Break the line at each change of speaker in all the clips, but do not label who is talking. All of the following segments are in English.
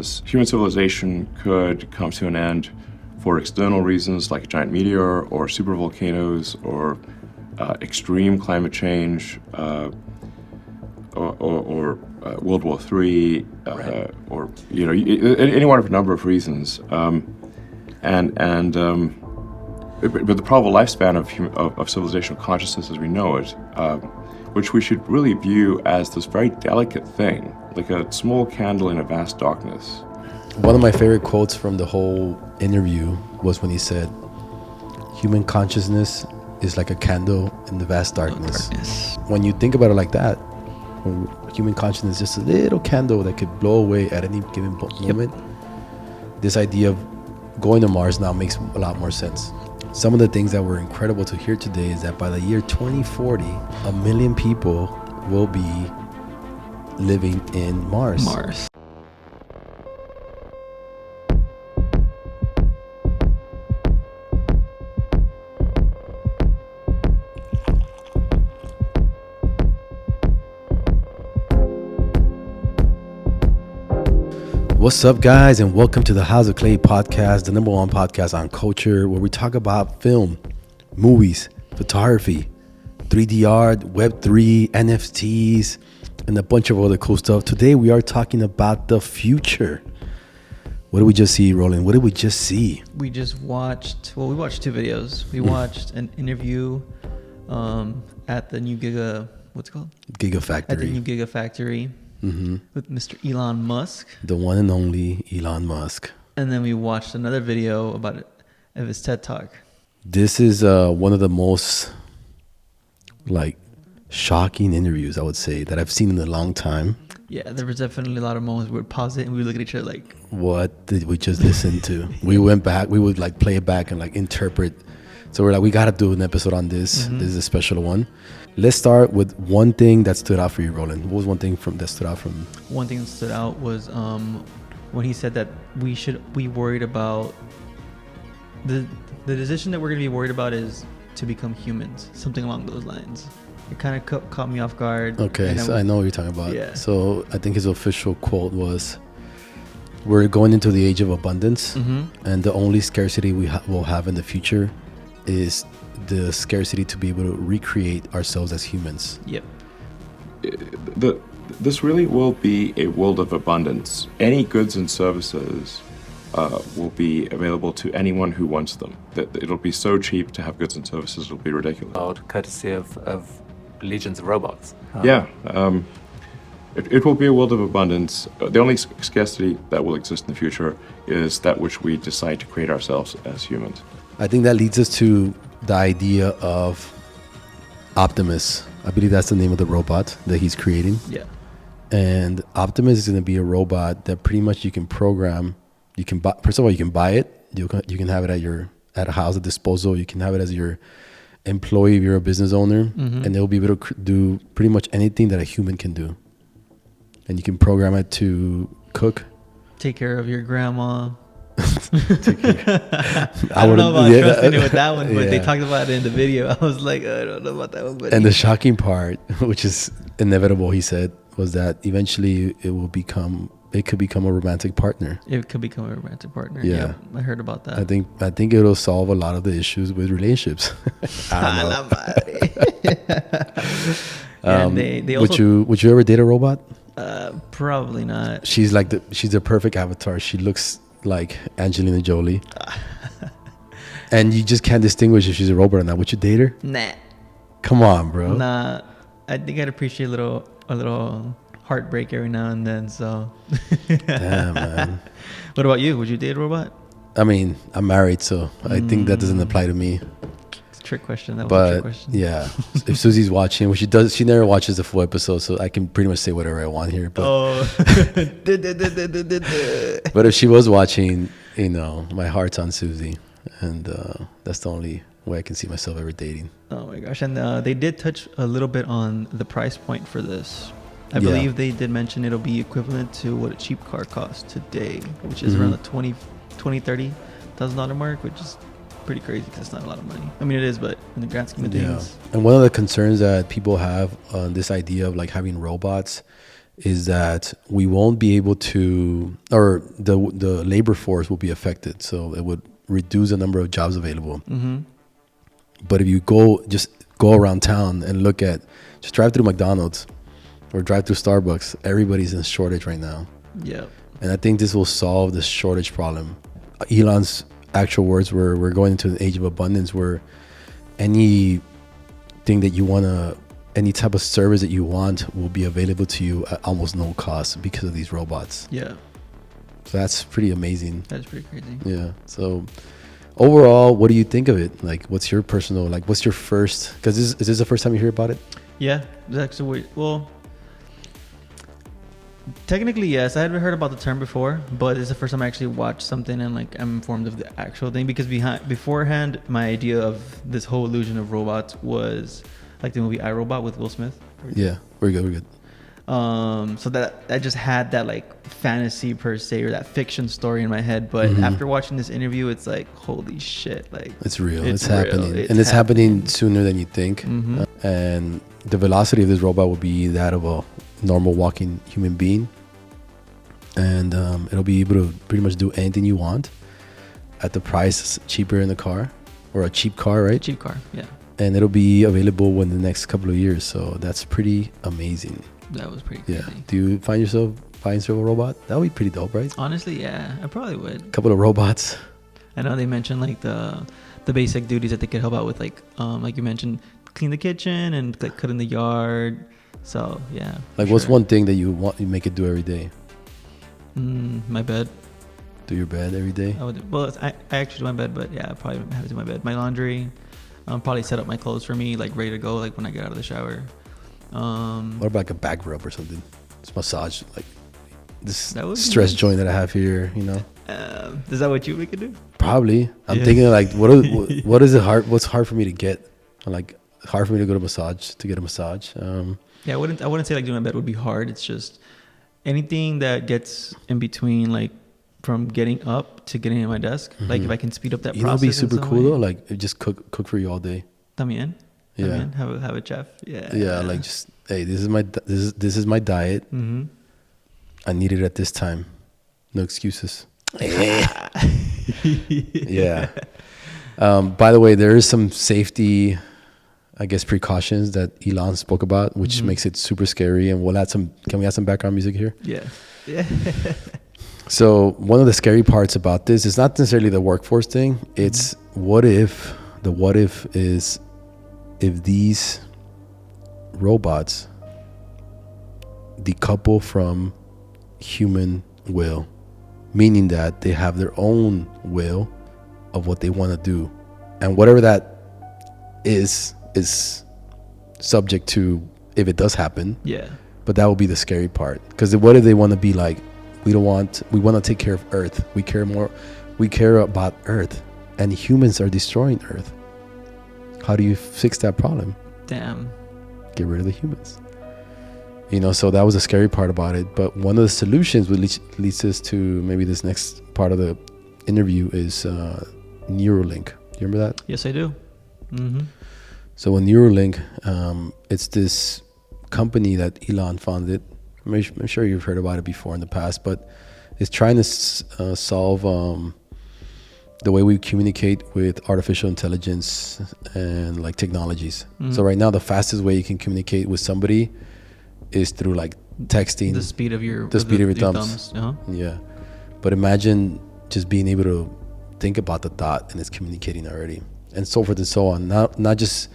Human civilization could come to an end for external reasons like a giant meteor or supervolcanoes or extreme climate change or World War III or any one of a number of reasons. But the probable lifespan of civilizational consciousness as we know it, which we should really view as this very delicate thing, like a small candle in a vast darkness.
One of my favorite quotes from the whole interview was when he said, "Human consciousness is like a candle in the vast darkness." When you think about it like that, human consciousness is just a little candle that could blow away at any given moment. This idea of going to Mars now makes a lot more sense. Some of the things that were incredible to hear today is that by the year 2040, 1 million people will be living in Mars. What's up, guys, and welcome to the House of Clay podcast, the number one podcast on culture, where we talk about film, movies, photography, 3D art, Web3, NFTs, and a bunch of other cool stuff. Today, we are talking about the future. What did we just see, Roland? What did we just see?
We watched two videos. We watched an interview at the new
Gigafactory.
At the new Gigafactory. With Mr. Elon Musk.
The one and only Elon Musk.
And then we watched another video of his TED Talk.
This is one of the most shocking interviews, I would say, that I've seen in a long time. Yeah,
there was definitely a lot of moments we would pause it and we would look at each other like,
what did we just listen to? We went back, we would play it back and interpret. So we're we got to do an episode on this. This is a special one. Let's start with one thing that stood out for you, Roland. What was one thing that stood out from?
One thing that stood out was when he said that we should be worried about the decision that we're going to be worried about is to become humans, something along those lines. It kind of caught me off guard.
Okay, so I know what you're talking about.
Yeah.
So I think his official quote was, "We're going into the age of abundance, and the only scarcity we will have in the future is the scarcity to be able to recreate ourselves as humans."
Yep.
This really will be a world of abundance. Any goods and services will be available to anyone who wants them. It'll be so cheap to have goods and services, it'll be ridiculous.
Courtesy of legions of robots.
It will be a world of abundance. The only scarcity that will exist in the future is that which we decide to create ourselves as humans.
I think that leads us to the idea of Optimus. I believe that's the name of the robot that he's creating.
Yeah.
And Optimus is going to be a robot that pretty much you can program. You can buy. First of all, you can buy it. You can have it at a house at disposal. You can have it as your employee if you're a business owner, and they'll be able to do pretty much anything that a human can do. And you can program it to cook,
take care of your grandma.
I
don't know about trusting it with that one, but they talked about it in the video. I was like, I don't know about that one. But
and the shocking part, which is inevitable, he said, was that eventually it could become a romantic partner.
It could become a romantic partner.
Yeah,
I heard about that.
I think it'll solve a lot of the issues with relationships. I don't know. They also, would you ever date a robot?
Probably not.
She's the perfect avatar. She looks like Angelina Jolie. And you just can't distinguish if she's a robot or not. Would you date her?
Nah.
Come on, bro.
Nah. I think I'd appreciate a little heartbreak every now and then. So.
Damn, man.
What about you? Would you date a robot?
I mean, I'm married, so I think that doesn't apply to me.
It's a trick question. That was a trick question.
Yeah, if Susie's watching, which she never watches the full episode, so I can pretty much say whatever I want here. But, but if she was watching, my heart's on Susie, and that's the only way I can see myself ever dating.
Oh my gosh! And they did touch a little bit on the price point for this. I believe they did mention it'll be equivalent to what a cheap car costs today, which is around the $30,000 mark, which is pretty crazy because it's not a lot of money. I mean, it is, but in the grand scheme of things.
And one of the concerns that people have on this idea of having robots is that we won't be able to, or the labor force will be affected. So it would reduce the number of jobs available.
Mm-hmm.
But if you just go around town and just drive through McDonald's or drive through Starbucks, everybody's in shortage right now.
Yeah.
And I think this will solve the shortage problem. Elon's actual words were, we're going into an age of abundance where anything that you want to, any type of service that you want will be available to you at almost no cost because of these robots.
Yeah.
So that's pretty amazing.
That's pretty crazy.
Yeah. So overall, what do you think of it? Like, what's your personal, like, what's your first, because is this the first time you hear about it?
Yeah. It's actually, well, technically, yes. I had heard about the term before, but it's the first time I actually watched something and like I'm informed of the actual thing, because beforehand, my idea of this whole illusion of robots was like the movie iRobot with Will Smith.
Yeah, we're good.
So that I just had that like fantasy per se, or that fiction story in my head. But after watching this interview, it's like, holy shit, like
it's real. It's
real.
happening, and it's happening sooner than you think. And the velocity of this robot will be that of a normal walking human being, and it'll be able to pretty much do anything you want at the price cheaper in the car, or a cheap car, right?
Cheap car, yeah.
And it'll be available within the next couple of years. So that's pretty amazing.
That was pretty crazy.
Yeah. Do you find yourself buying a robot? That would be pretty dope, right?
Honestly, yeah, I probably would.
A couple of robots.
I know they mentioned like the basic duties that they could help out with, like you mentioned, clean the kitchen and like cut in the yard. So yeah.
Like, what's one thing that you make it do every day?
My bed.
Do your bed every day?
I actually do my bed, but yeah, I probably have to do my bed. My laundry. Probably set up my clothes for me, like ready to go, like when I get out of the shower.
What about like a back rub or something? Just massage, like this stress
nice.
joint that I have here, you know?
Is that what you could do?
Probably. I'm thinking like, what is it hard? What's hard for me to get? Like, hard for me to go to get a massage.
Yeah, I wouldn't say like doing my bed would be hard. It's just anything that gets in between, like from getting up to getting at my desk. Like if I can speed up that process.
It'd be super cool though. Like, just cook for you all day.
También.
Yeah.
Have a chef. Yeah.
Yeah. Like, just, hey, this is my diet. I need it at this time. No excuses. Yeah. By the way, there is some safety, I guess, precautions that Elon spoke about, which makes it super scary. And can we add some background music here?
Yeah. Yeah.
So one of the scary parts about this is not necessarily the workforce thing. It's what if is if these robots decouple from human will, meaning that they have their own will of what they want to do, and whatever that is subject to if it does happen.
Yeah.
But that will be the scary part, because what if they want to be like, we want to take care of Earth. We care about Earth, and humans are destroying Earth. How do you fix that problem?
Damn.
Get rid of the humans. You know, so that was the scary part about it. But one of the solutions which leads us to maybe this next part of the interview is Neuralink. Do you remember that?
Yes, I do.
So a Neuralink, it's this company that Elon founded. I'm sure you've heard about it before in the past, but it's trying to solve the way we communicate with artificial intelligence and like technologies. So right now, the fastest way you can communicate with somebody is through like texting.
The speed of your
thumbs. Yeah. But imagine just being able to think about the thought and it's communicating already, and so forth and so on. Not just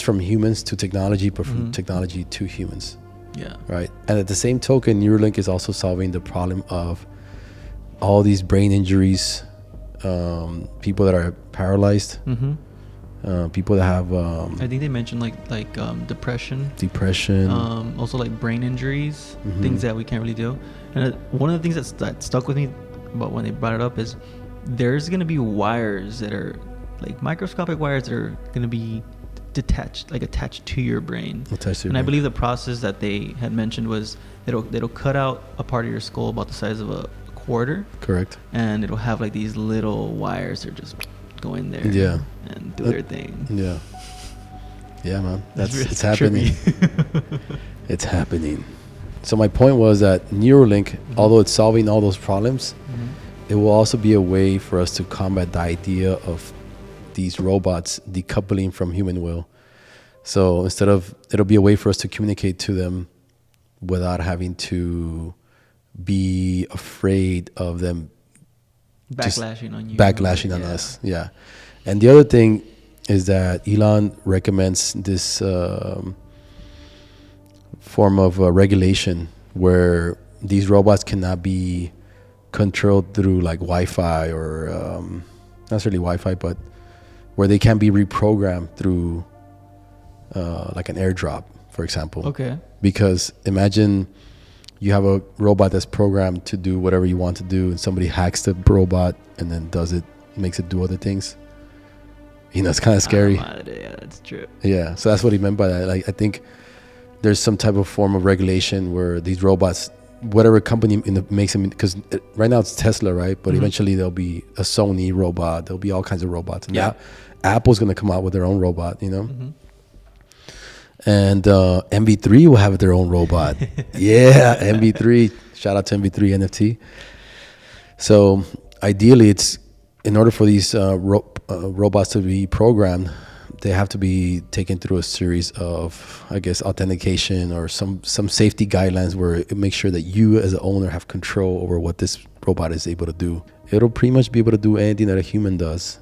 from humans to technology, but from technology to humans.
Yeah.
Right. And at the same token, Neuralink is also solving the problem of all these brain injuries, people that are paralyzed, people that have
I think they mentioned like depression, also like brain injuries, things that we can't really do. And one of the things that stuck with me about when they brought it up is there's going to be wires that are like microscopic wires that are going to be attached to your brain. I believe the process that they had mentioned was it'll cut out a part of your skull about the size of a quarter.
Correct.
And it'll have like these little wires that just go in there.
Yeah.
And do their thing.
Yeah. Yeah, man. It's happening. It's happening. So my point was that Neuralink, although it's solving all those problems, it will also be a way for us to combat the idea of these robots decoupling from human will. So it'll be a way for us to communicate to them without having to be afraid of them
Backlashing on you.
Backlashing on us, yeah. And the other thing is that Elon recommends this form of regulation where these robots cannot be controlled through like Wi-Fi or not necessarily Wi-Fi, but where they can be reprogrammed through like an airdrop, for example.
Okay.
Because imagine you have a robot that's programmed to do whatever you want to do, and somebody hacks the robot and then makes it do other things. You know, it's kind of scary.
Yeah, that's true.
Yeah, so that's what he meant by that. Like, I think there's some type of form of regulation where these robots, whatever company makes them, because right now it's Tesla, right? But eventually there'll be a Sony robot. There'll be all kinds of robots. And now Apple's going to come out with their own robot, you know? And MV3 will have their own robot. Yeah, MV3. Shout out to MV3 NFT. So ideally, it's in order for these robots to be programmed, they have to be taken through a series of, I guess, authentication or some safety guidelines where it makes sure that you as an owner have control over what this robot is able to do. It'll pretty much be able to do anything that a human does.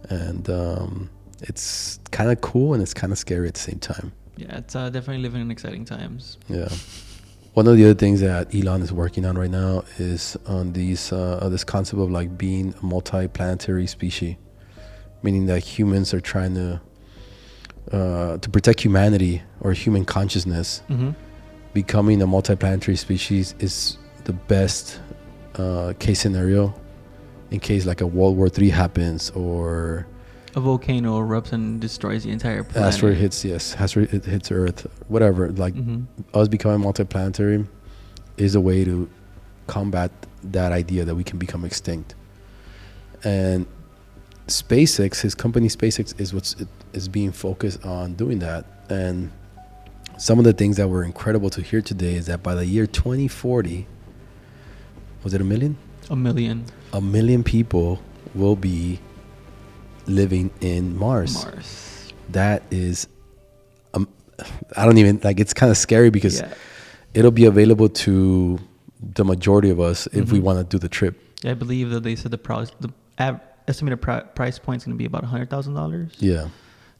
And it's kind of cool and it's kind of scary at the same time.
Yeah, it's definitely living in exciting times.
Yeah. One of the other things that Elon is working on right now is on these this concept of like being a multi-planetary species, meaning that humans are trying to protect humanity or human consciousness. Becoming a multi-planetary species is the best case scenario in case like a World War III happens or
a volcano erupts and destroys the entire planet.
Asteroid hits, asteroid hits Earth, whatever. Like us becoming multi-planetary is a way to combat that idea that we can become extinct. And SpaceX, his company SpaceX, is being focused on doing that. And some of the things that were incredible to hear today is that by the year 2040, was it 1 million?
1 million.
1 million people will be living in Mars. That is, I don't even, like, it's kind of scary because it'll be available to the majority of us if we want to do the trip.
Yeah, I believe that they said the estimated price point is going to be about $100,000.
Yeah.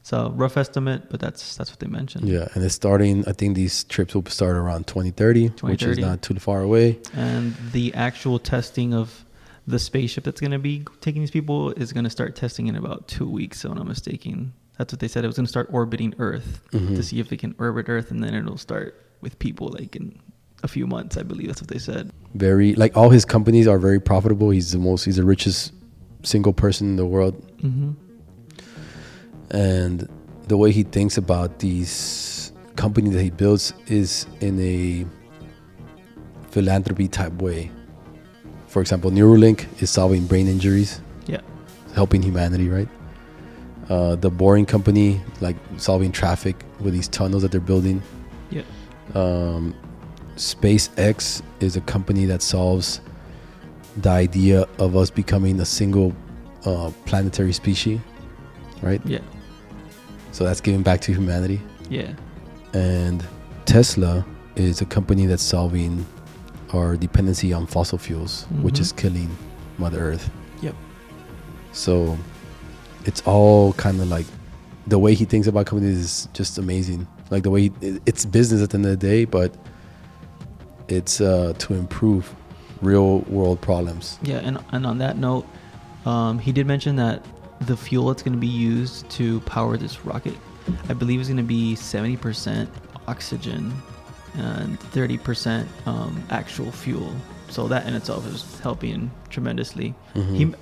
So rough estimate, but that's what they mentioned.
Yeah, and it's starting, I think these trips will start around 2030, which is not too far away.
And the actual testing of the spaceship that's going to be taking these people is going to start testing in about 2 weeks, so I'm not mistaken. That's what they said. It was going to start orbiting Earth to see if they can orbit Earth, and then it'll start with people like in a few months, I believe. That's what they said. Very,
like, all his companies are very profitable. He's the richest single person in the world. And the way he thinks about these companies that he builds is in a philanthropy type way. For example, Neuralink is solving brain injuries.
Yeah.
Helping humanity, right? The Boring Company, like solving traffic with these tunnels that they're building.
Yeah.
SpaceX is a company that solves the idea of us becoming a single planetary species, right?
Yeah.
So that's giving back to humanity.
Yeah.
And Tesla is a company that's solving our dependency on fossil fuels, which is killing Mother Earth.
Yep.
So it's all kind of like, the way he thinks about companies is just amazing. Like the way it's business at the end of the day, but it's to improve real world problems.
Yeah, and on that note, he did mention that the fuel that's going to be used to power this rocket, I believe, is going to be 70% oxygen and 30% actual fuel. So that in itself is helping tremendously.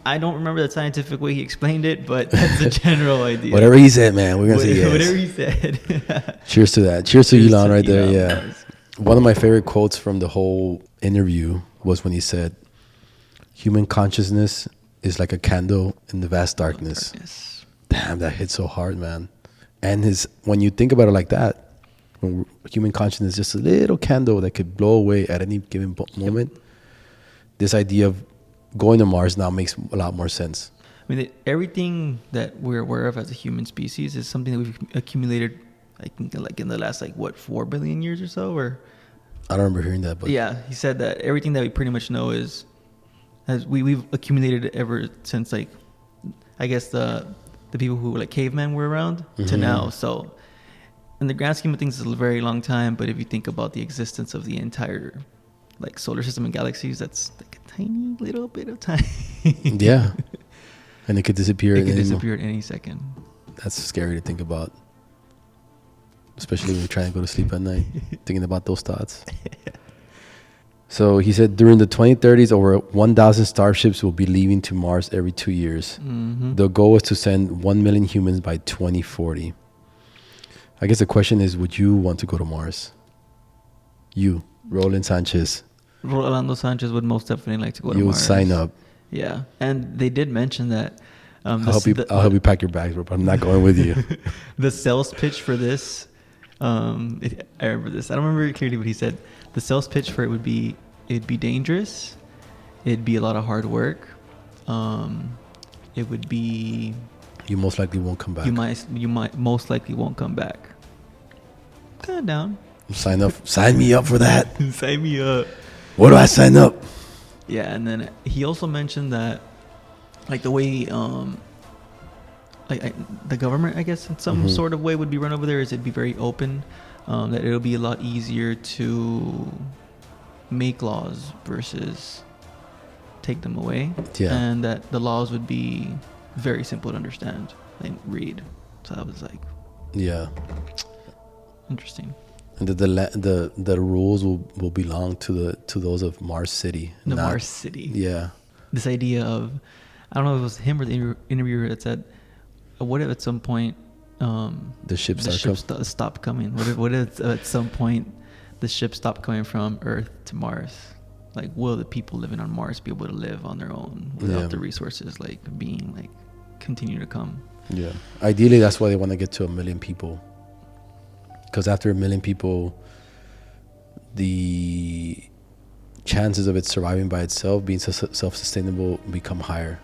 I don't remember the scientific way he explained it, but that's the general idea.
Whatever he said, man, we're going to say yes.
Whatever he said.
Cheers to that. Cheers to Elon right there,
Elon.
yeah. One of my favorite quotes from the whole interview was when he said, "Human consciousness is like a candle in the vast darkness." Damn, that hit so hard, man. And when you think about it like that, when human consciousness is just a little candle that could blow away at any given moment, this idea of going to Mars now makes a lot more sense.
I mean, everything that we're aware of as a human species is something that we've accumulated, I think, like in the last 4 billion years or so. Or
I don't remember hearing that, but
yeah, he said that everything that we pretty much know we've accumulated it ever since I guess the people who were cavemen were around to now. So in the grand scheme of things, it's a very long time. But if you think about the existence of the entire solar system and galaxies, that's like a tiny little bit of time.
Yeah. And it could disappear.
It could disappear at any second.
That's scary to think about. Especially when you're trying to go to sleep at night, thinking about those thoughts. So he said during the 2030s, over 1,000 starships will be leaving to Mars every 2 years.
Mm-hmm.
The goal is to send 1 million humans by 2040. I guess the question is, would you want to go to Mars? You, Roland Sanchez.
Rolando Sanchez would most definitely like to go to Mars.
You would sign up.
Yeah, and they did mention that.
I'll help you pack your bags, bro, but I'm not going with you.
The sales pitch for this, I remember this. I don't remember it clearly, but he said the sales pitch for it'd be dangerous. It'd be a lot of hard work. It would be.
You most likely won't come back.
You might most likely won't come back. Kind of down.
Sign up. Sign me up for that.
Sign me up.
Where do I sign up?
Yeah, and then he also mentioned that, the way, the government, I guess, in some sort of way would be run over there is it'd be very open, that it'll be a lot easier to make laws versus take them away.
Yeah.
And that the laws would be very simple to understand and read. So that was
yeah,
interesting.
and the rules will belong to those of Mars City.
Mars City.
Yeah.
This idea of, I don't know if it was him or the interviewer that said, what if at some point
The ships
stop coming? What if at some point the ships stop coming from Earth to Mars? Will the people living on Mars be able to live on their own without the resources being continue to come?
Yeah. Ideally, that's why they want to get to 1 million people. Because after 1 million people, the chances of it surviving by itself, being self-sustainable, become higher.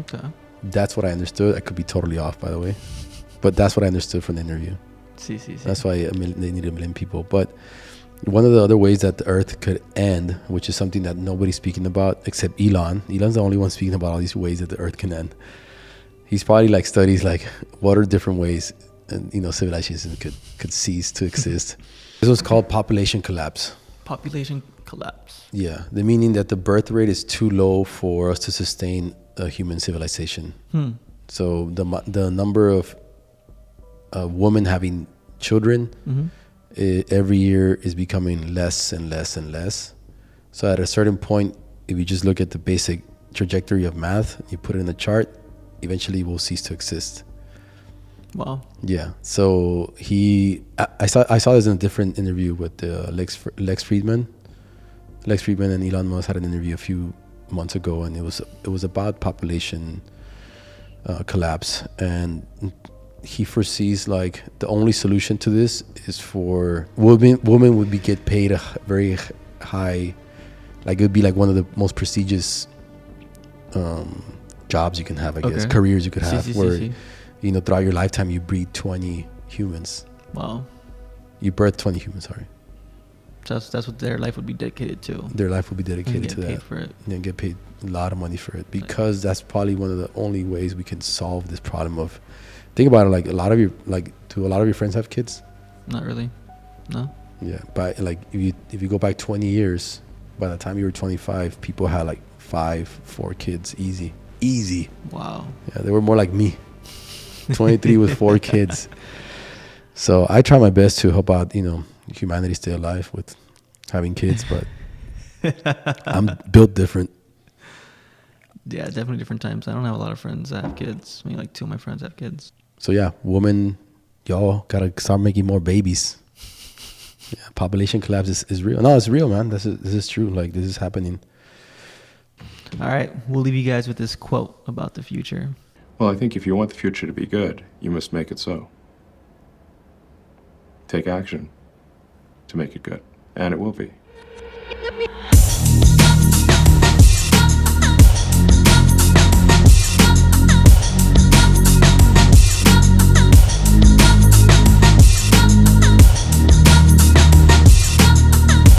Okay.
That's what I understood. I could be totally off, by the way. But that's what I understood from the interview.
See.
That's why they need 1 million people. But one of the other ways that the Earth could end, which is something that nobody's speaking about except Elon. Elon's the only one speaking about all these ways that the Earth can end. He's probably studies what are different ways and civilization could cease to exist. This was called population collapse.
Population collapse.
Yeah, the meaning that the birth rate is too low for us to sustain a human civilization. So the number of women having children every year is becoming less and less and less. So at a certain point, if you just look at the basic trajectory of math, you put it in a chart, eventually it will cease to exist.
Wow.
Yeah. So I saw this in a different interview with Lex Friedman. Lex Friedman and Elon Musk had an interview a few months ago, and it was about population collapse, and he foresees the only solution to this is for women would get paid a very high, it would be one of the most prestigious jobs you can have, I guess, careers you could have, where throughout your lifetime you breed 20 humans.
Wow.
You birth 20 humans, sorry.
So that's what their life would be dedicated to.
Their life would be dedicated to that.
Paid for it.
And get paid a lot of money for it, because that's probably one of the only ways we can solve this problem of. Think about it. Do a lot of your friends have kids?
Not really. No.
Yeah, but if you go back 20 years, by the time you were 25, people had 4 kids, easy.
Wow.
Yeah, they were more like me. 23 with 4 kids. So I try my best to help out, humanity stay alive with having kids, but I'm built different.
Yeah, definitely different times. I don't have a lot of friends that have kids. 2 of my friends have kids.
So yeah, women, y'all gotta start making more babies. Yeah, population collapse is real. No, it's real, man. This is true. This is happening.
All right, we'll leave you guys with this quote about the future.
Well, I think if you want the future to be good, you must make it so. Take action. to make it good, and it will be.